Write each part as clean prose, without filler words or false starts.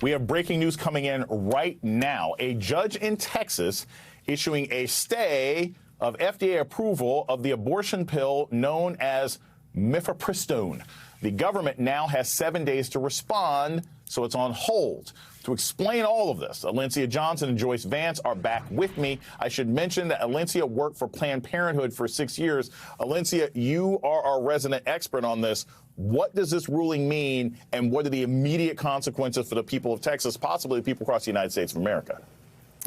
We have breaking news coming in right now. A judge in Texas issuing a stay of FDA approval of the abortion pill known as mifepristone. The government now has 7 days to respond, so it's on hold. To explain all of this, Alencia Johnson and Joyce Vance are back with me. I should mention that Alencia worked for Planned Parenthood for 6 years. Alencia, you are our resident expert on this. What does this ruling mean, and what are the immediate consequences for the people of Texas, possibly the people across the United States of America?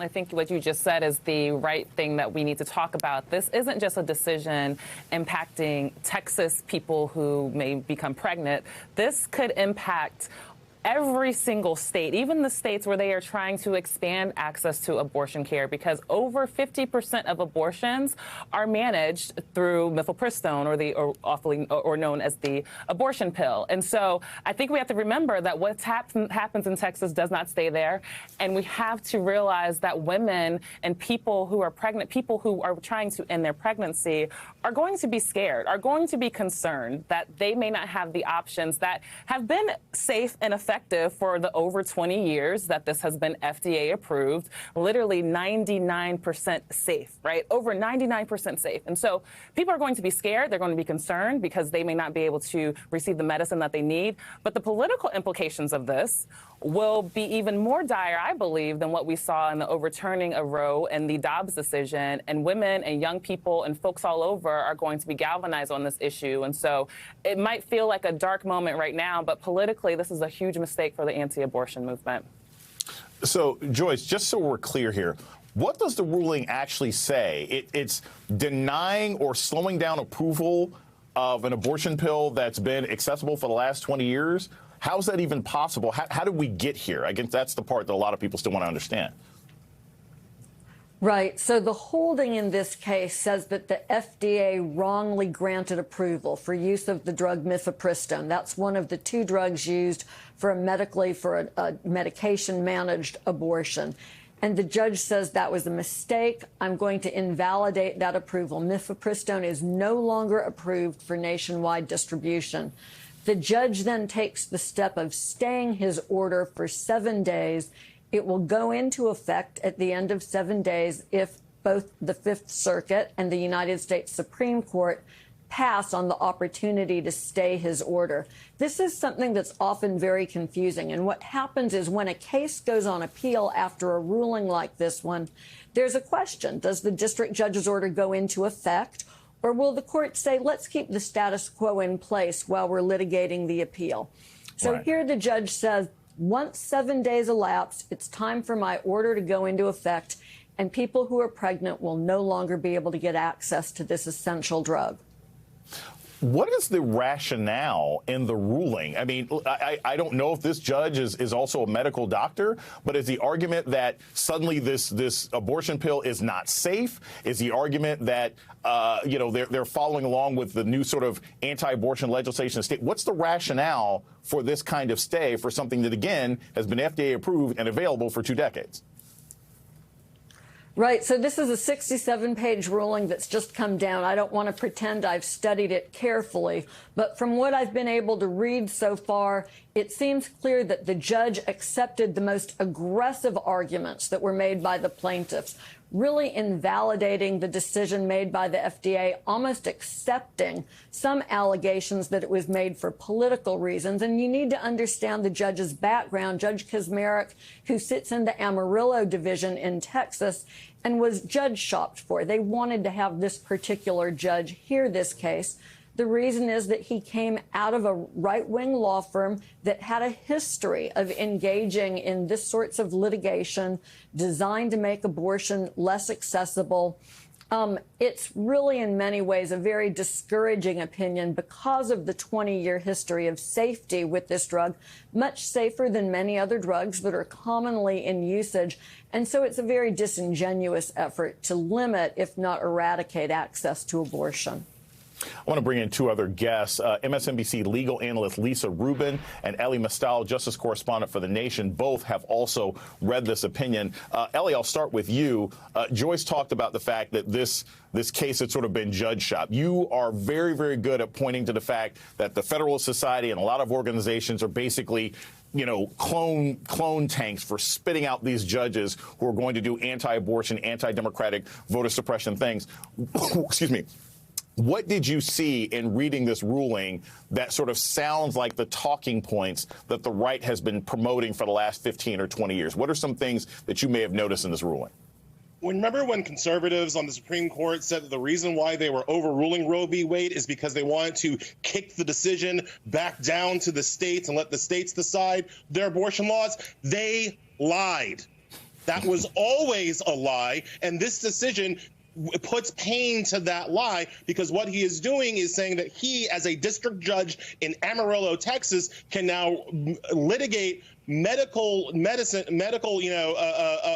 I think what you just said is the right thing that we need to talk about. This isn't just a decision impacting Texas people who may become pregnant. This could impact every single state, even the states where they are trying to expand access to abortion care, because over 50% of abortions are managed through mifepristone, or known as the abortion pill. And so I think we have to remember that what happens in Texas does not stay there. And we have to realize that women and people who are pregnant, people who are trying to end their pregnancy, are going to be scared, are going to be concerned that they may not have the options that have been safe and effective for the over 20 years that this has been FDA approved, literally 99% safe, right? Over 99% safe. And so people are going to be scared. They're going to be concerned because they may not be able to receive the medicine that they need. But the political implications of this will be even more dire, I believe, than what we saw in the overturning of Roe and the Dobbs decision. And women and young people and folks all over are going to be galvanized on this issue. And so it might feel like a dark moment right now, but politically, this is a huge mistake for the anti-abortion movement. So, Joyce, just so we're clear here, what does the ruling actually say? It's denying or slowing down approval of an abortion pill that's been accessible for the last 20 years? How is that even possible? How did we get here? I guess that's the part that a lot of people still want to understand. Right. So the holding in this case says that the FDA wrongly granted approval for use of the drug mifepristone. That's one of the two drugs used for a medication-managed abortion. And the judge says that was a mistake. I'm going to invalidate that approval. Mifepristone is no longer approved for nationwide distribution. The judge then takes the step of staying his order for 7 days. It will go into effect at the end of 7 days if both the Fifth Circuit and the United States Supreme Court pass on the opportunity to stay his order. This is something that's often very confusing. And what happens is when a case goes on appeal after a ruling like this one, there's a question. Does the district judge's order go into effect? Or will the court say, let's keep the status quo in place while we're litigating the appeal? So right. Here the judge says, once 7 days elapse, it's time for my order to go into effect, and people who are pregnant will no longer be able to get access to this essential drug. What is the rationale in the ruling? I mean, I don't know if this judge is also a medical doctor, but is the argument that suddenly this abortion pill is not safe? Is the argument that, they're following along with the new sort of anti-abortion legislation in the state? What's the rationale for this kind of stay for something that, again, has been FDA approved and available for 2 decades? Right. So this is a 67-page ruling that's just come down. I don't want to pretend I've studied it carefully, but from what I've been able to read so far, it seems clear that the judge accepted the most aggressive arguments that were made by the plaintiffs, really invalidating the decision made by the FDA, almost accepting some allegations that it was made for political reasons. And you need to understand the judge's background. Judge Kaczmarek, who sits in the Amarillo division in Texas and was judge shopped for. They wanted to have this particular judge hear this case. The reason is that he came out of a right-wing law firm that had a history of engaging in this sorts of litigation designed to make abortion less accessible. It's really, in many ways, a very discouraging opinion because of the 20-year history of safety with this drug, much safer than many other drugs that are commonly in usage. And so it's a very disingenuous effort to limit, if not eradicate, access to abortion. I want to bring in 2 other guests, MSNBC legal analyst Lisa Rubin and Elie Mystal, justice correspondent for The Nation. Both have also read this opinion. Elie, I'll start with you. Joyce talked about the fact that this case had sort of been judge shop. You are very, very good at pointing to the fact that the Federalist Society and a lot of organizations are basically clone tanks for spitting out these judges who are going to do anti-abortion, anti-democratic, voter suppression things. Excuse me. What did you see in reading this ruling that sort of sounds like the talking points that the right has been promoting for the last 15 or 20 years? What are some things that you may have noticed in this ruling? Remember when conservatives on the Supreme Court said that the reason why they were overruling Roe v. Wade is because they wanted to kick the decision back down to the states and let the states decide their abortion laws? They lied. That was always a lie. And this decision puts pain to that lie, because what he is doing is saying that he, as a district judge in Amarillo, Texas, can now litigate medical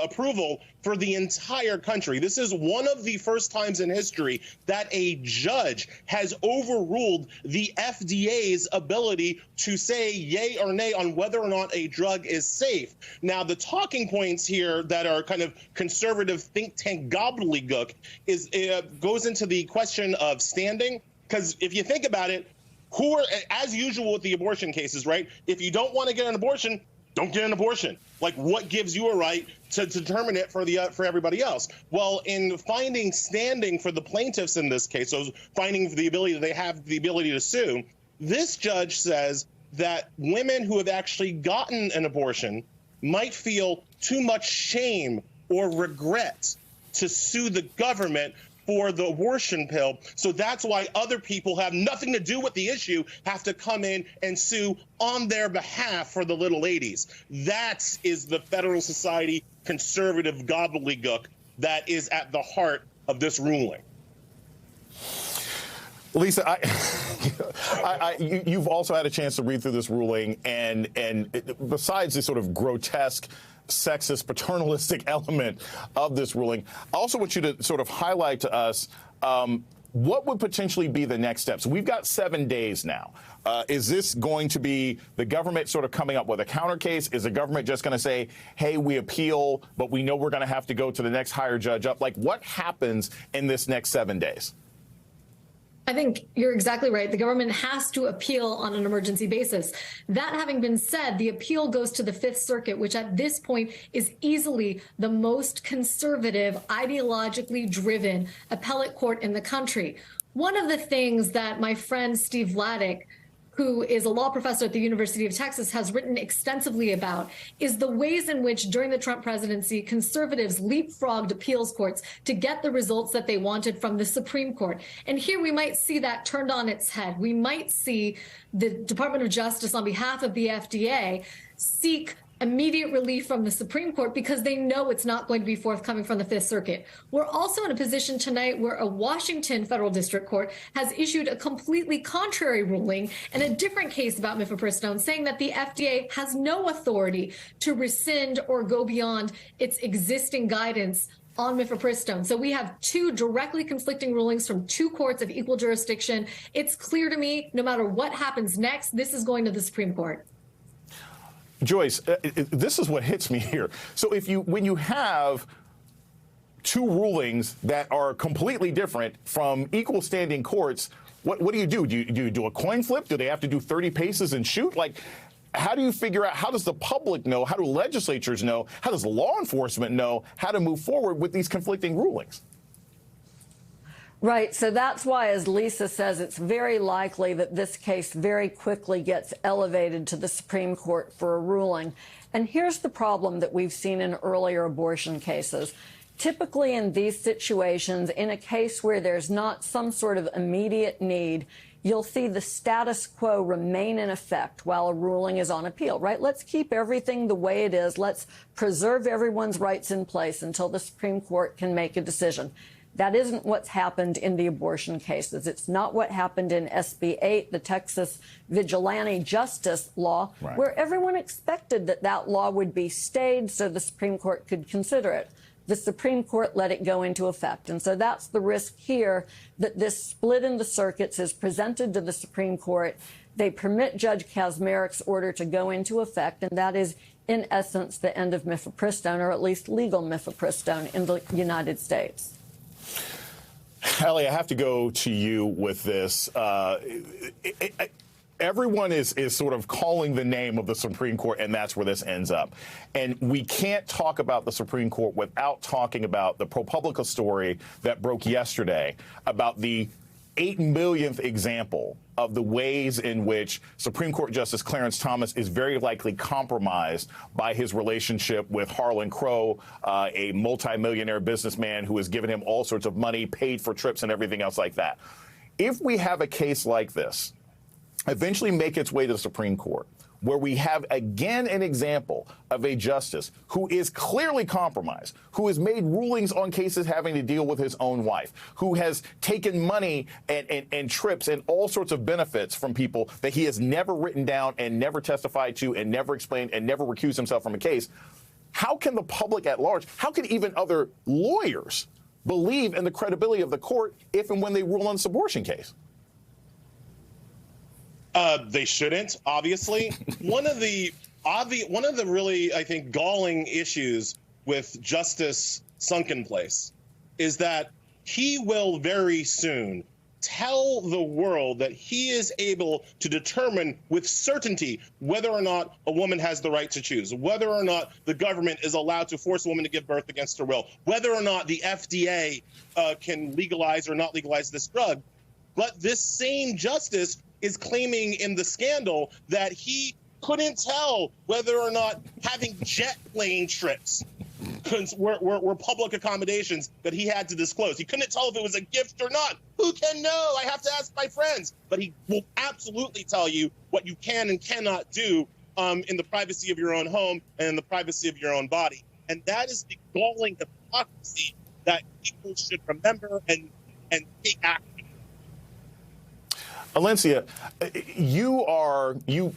approval for the entire country. This is one of the first times in history that a judge has overruled the FDA's ability to say yay or nay on whether or not a drug is safe. Now, the talking points here that are kind of conservative think tank gobbledygook goes into the question of standing, because if you think about it, who are, as usual with the abortion cases, right? If you don't want to get an abortion, don't get an abortion. Like, what gives you a right to determine it for everybody else? Well, in finding standing for the plaintiffs in this case, so finding the ability that they have the ability to sue, this judge says that women who have actually gotten an abortion might feel too much shame or regret to sue the government for the abortion pill. So that's why other people who have nothing to do with the issue have to come in and sue on their behalf for the little ladies. That is the Federal Society conservative gobbledygook that is at the heart of this ruling. Lisa, you've also had a chance to read through this ruling, and besides this sort of grotesque, sexist, paternalistic element of this ruling, I also want you to sort of highlight to us what would potentially be the next steps. We've got 7 days now. Is this going to be the government sort of coming up with a counter case? Is the government just going to say, hey, we appeal, but we know we're going to have to go to the next higher judge up? Like, what happens in this next 7 days? I think you're exactly right. The government has to appeal on an emergency basis. That having been said, the appeal goes to the Fifth Circuit, which at this point is easily the most conservative, ideologically driven appellate court in the country. One of the things that my friend Steve Vladeck, who is a law professor at the University of Texas, has written extensively about is the ways in which during the Trump presidency, conservatives leapfrogged appeals courts to get the results that they wanted from the Supreme Court. And here we might see that turned on its head. We might see the Department of Justice, on behalf of the FDA, seek immediate relief from the Supreme Court because they know it's not going to be forthcoming from the Fifth Circuit. We're also in a position tonight where a Washington federal district court has issued a completely contrary ruling in a different case about mifepristone, saying that the FDA has no authority to rescind or go beyond its existing guidance on mifepristone. So we have two directly conflicting rulings from two courts of equal jurisdiction. It's clear to me, no matter what happens next, this is going to the Supreme Court. Joyce, this is what hits me here. So when you have two rulings that are completely different from equal standing courts, what do you do? Do you do a coin flip? Do they have to do 30 paces and shoot? Like, how do you figure out, how does the public know, how do legislatures know, how does law enforcement know how to move forward with these conflicting rulings? Right. So that's why, as Lisa says, it's very likely that this case very quickly gets elevated to the Supreme Court for a ruling. And here's the problem that we've seen in earlier abortion cases. Typically in these situations, in a case where there's not some sort of immediate need, you'll see the status quo remain in effect while a ruling is on appeal, right? Let's keep everything the way it is. Let's preserve everyone's rights in place until the Supreme Court can make a decision. That isn't what's happened in the abortion cases. It's not what happened in SB 8, the Texas vigilante justice law, right, where everyone expected that that law would be stayed so the Supreme Court could consider it. The Supreme Court let it go into effect. And so that's the risk here, that this split in the circuits is presented to the Supreme Court. They permit Judge Kaczmarek's order to go into effect, and that is, in essence, the end of mifepristone, or at least legal mifepristone in the United States. Hallie, I have to go to you with this. everyone is sort of calling the name of the Supreme Court, and that's where this ends up. And we can't talk about the Supreme Court without talking about the ProPublica story that broke yesterday about the 8 millionth example of the ways in which Supreme Court Justice Clarence Thomas is very likely compromised by his relationship with Harlan Crow, a multimillionaire businessman who has given him all sorts of money, paid for trips and everything else like that. If we have a case like this eventually make its way to the Supreme Court, where we have again an example of a justice who is clearly compromised, who has made rulings on cases having to deal with his own wife, who has taken money and trips and all sorts of benefits from people that he has never written down and never testified to and never explained and never recused himself from a case. How can the public at large, how can even other lawyers believe in the credibility of the court if and when they rule on this abortion case? They shouldn't, obviously. One of the really, I think, galling issues with Justice Sunken Place is that he will very soon tell the world that he is able to determine with certainty whether or not a woman has the right to choose, whether or not the government is allowed to force a woman to give birth against her will, whether or not the FDA can legalize or not legalize this drug. But this same justice is claiming in the scandal that he couldn't tell whether or not having jet plane trips were public accommodations that he had to disclose. He couldn't tell if it was a gift or not. Who can know? I have to ask my friends. But he will absolutely tell you what you can and cannot do in the privacy of your own home and in the privacy of your own body. And that is the galling hypocrisy that people should remember and take action. Alencia,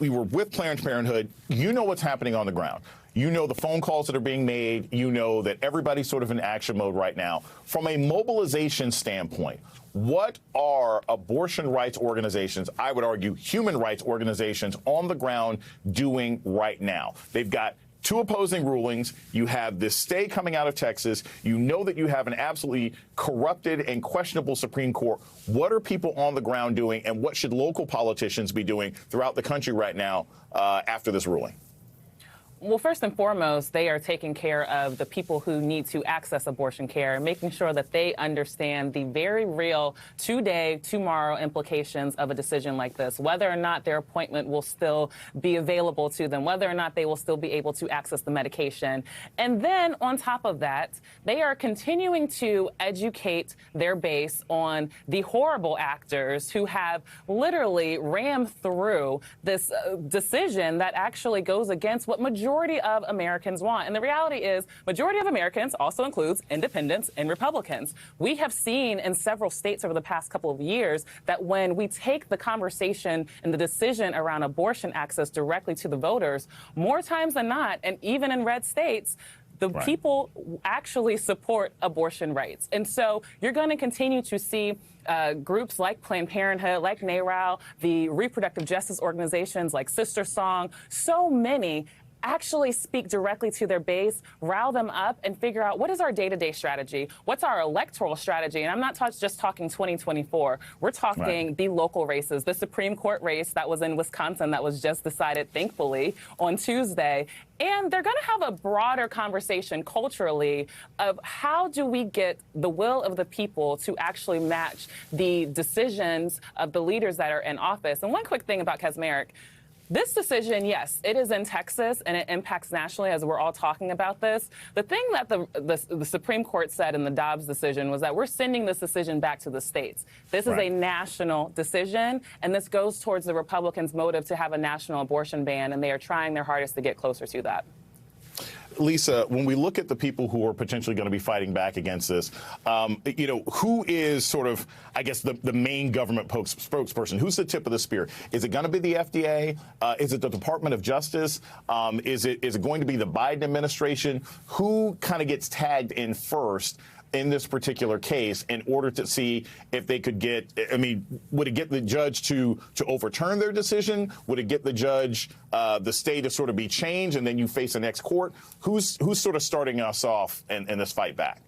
we were with Planned Parenthood. You know what's happening on the ground. You know the phone calls that are being made. You know that everybody's sort of in action mode right now. From a mobilization standpoint, what are abortion rights organizations, I would argue human rights organizations on the ground doing right now? They've got 2 opposing rulings. You have this stay coming out of Texas. You know that you have an absolutely corrupted and questionable Supreme Court. What are people on the ground doing, and what should local politicians be doing throughout the country right now after this ruling? Well, first and foremost, they are taking care of the people who need to access abortion care and making sure that they understand the very real today, tomorrow implications of a decision like this, whether or not their appointment will still be available to them, whether or not they will still be able to access the medication. And then on top of that, they are continuing to educate their base on the horrible actors who have literally rammed through this decision that actually goes against what majority of Americans want. And the reality is, majority of Americans also includes independents and Republicans. We have seen in several states over the past couple of years that when we take the conversation and the decision around abortion access directly to the voters, more times than not, and even in red states, the people actually support abortion rights. And so you're going to continue to see groups like Planned Parenthood, like NARAL, the reproductive justice organizations like Sister Song, so many actually speak directly to their base, rile them up, and figure out what is our day-to-day strategy, what's our electoral strategy. And I'm not just talking 2024. We're talking the local races, the Supreme Court race that was in Wisconsin that was just decided, thankfully, on Tuesday. And they're going to have a broader conversation culturally of how do we get the will of the people to actually match the decisions of the leaders that are in office. And one quick thing about Kaczmarek. This decision, yes, it is in Texas, and it impacts nationally as we're all talking about this. The thing that the Supreme Court said in the Dobbs decision was that we're sending this decision back to the states. This is a national decision, and this goes towards the Republicans' motive to have a national abortion ban, and they are trying their hardest to get closer to that. Lisa, when we look at the people who are potentially going to be fighting back against this, who is sort of, I guess, the main government spokesperson? Who's the tip of the spear? Is it going to be the FDA? Is it the Department of Justice? Is it going to be the Biden administration? Who kind of gets tagged in first in this particular case in order to see if they could get, would it get the judge to overturn their decision? Would it get the judge, the stay to sort of be changed and then you face the next court? Who's sort of starting us off in this fight back?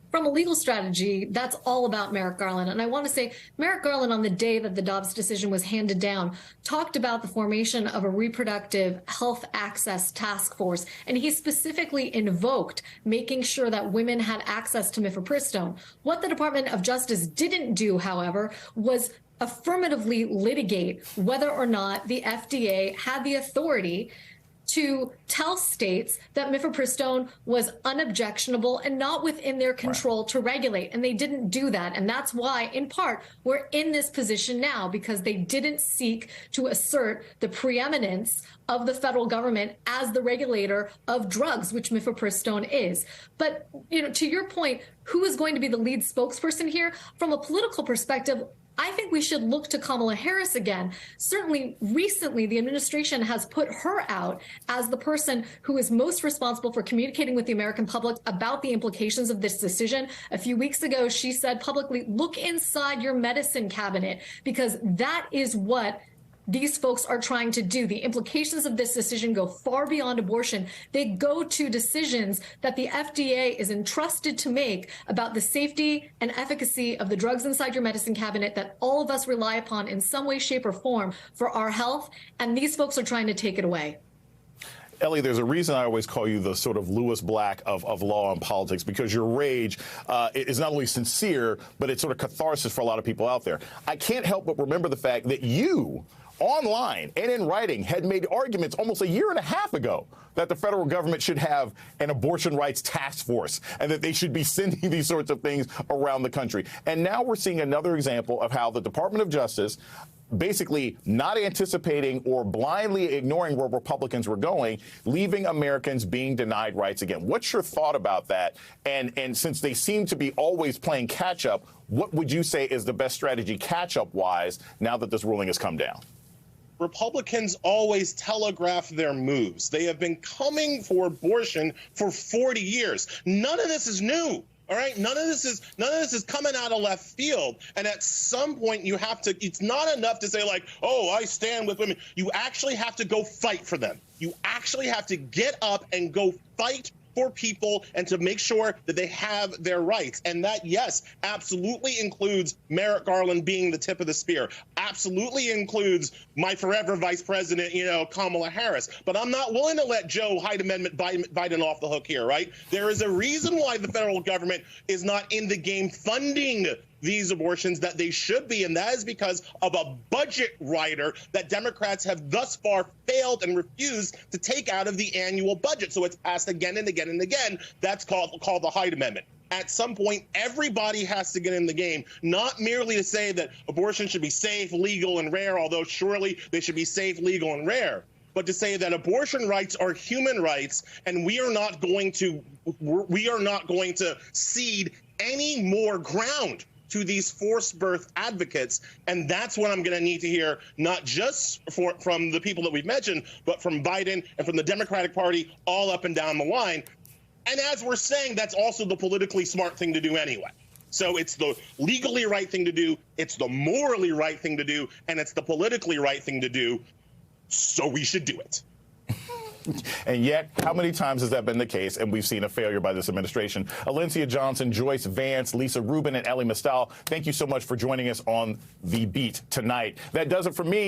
from a legal strategy, that's all about Merrick Garland. And I want to say Merrick Garland, on the day that the Dobbs decision was handed down, talked about the formation of a reproductive health access task force. And he specifically invoked making sure that women had access to mifepristone. What the Department of Justice didn't do, however, was affirmatively litigate whether or not the FDA had the authority to tell states that mifepristone was unobjectionable and not within their control to regulate. And they didn't do that. And that's why, in part, we're in this position now, because they didn't seek to assert the preeminence of the federal government as the regulator of drugs, which mifepristone is. But, to your point, who is going to be the lead spokesperson here? From a political perspective, I think we should look to Kamala Harris again. Certainly, recently, the administration has put her out as the person who is most responsible for communicating with the American public about the implications of this decision. A few weeks ago, she said publicly, look inside your medicine cabinet, because that is what these folks are trying to do. The implications of this decision go far beyond abortion. They go to decisions that the FDA is entrusted to make about the safety and efficacy of the drugs inside your medicine cabinet that all of us rely upon in some way, shape, or form for our health. And these folks are trying to take it away. Ellie, there's a reason I always call you the sort of Lewis Black of law and politics, because your rage is not only sincere, but it's sort of catharsis for a lot of people out there. I can't help but remember the fact that you, online and in writing, had made arguments almost a year and a half ago that the federal government should have an abortion rights task force and that they should be sending these sorts of things around the country. And now we're seeing another example of how the Department of Justice, basically not anticipating or blindly ignoring where Republicans were going, leaving Americans being denied rights again. What's your thought about that? And since they seem to be always playing catch up, what would you say is the best strategy catch up wise now that this ruling has come down? Republicans always telegraph their moves. They have been coming for abortion for 40 years. None of this is new. All right. None of this is coming out of left field. And at some point you have to, it's not enough to say like, oh, I stand with women. You actually have to go fight for them. You actually have to get up and go fight for people and to make sure that they have their rights. And that, yes, absolutely includes Merrick Garland being the tip of the spear. Absolutely includes my forever vice president, Kamala Harris. But I'm not willing to let Joe Hyde Amendment Biden off the hook here, right? There is a reason why the federal government is not in the game funding these abortions that they should be, and that is because of a budget rider that Democrats have thus far failed and refused to take out of the annual budget. So it's passed again and again and again. That's called the Hyde Amendment. At some point, everybody has to get in the game, not merely to say that abortion should be safe, legal, and rare, although surely they should be safe, legal, and rare, but to say that abortion rights are human rights, and we are not going to cede any more ground to these forced birth advocates. And that's what I'm going to need to hear, not just from the people that we've mentioned, but from Biden and from the Democratic Party all up and down the line. And as we're saying, that's also the politically smart thing to do anyway. So it's the legally right thing to do, it's the morally right thing to do, and it's the politically right thing to do. So we should do it. And yet, how many times has that been the case? And we've seen a failure by this administration. Alencia Johnson, Joyce Vance, Lisa Rubin, and Ellie Mistal, thank you so much for joining us on The Beat tonight. That does it for me.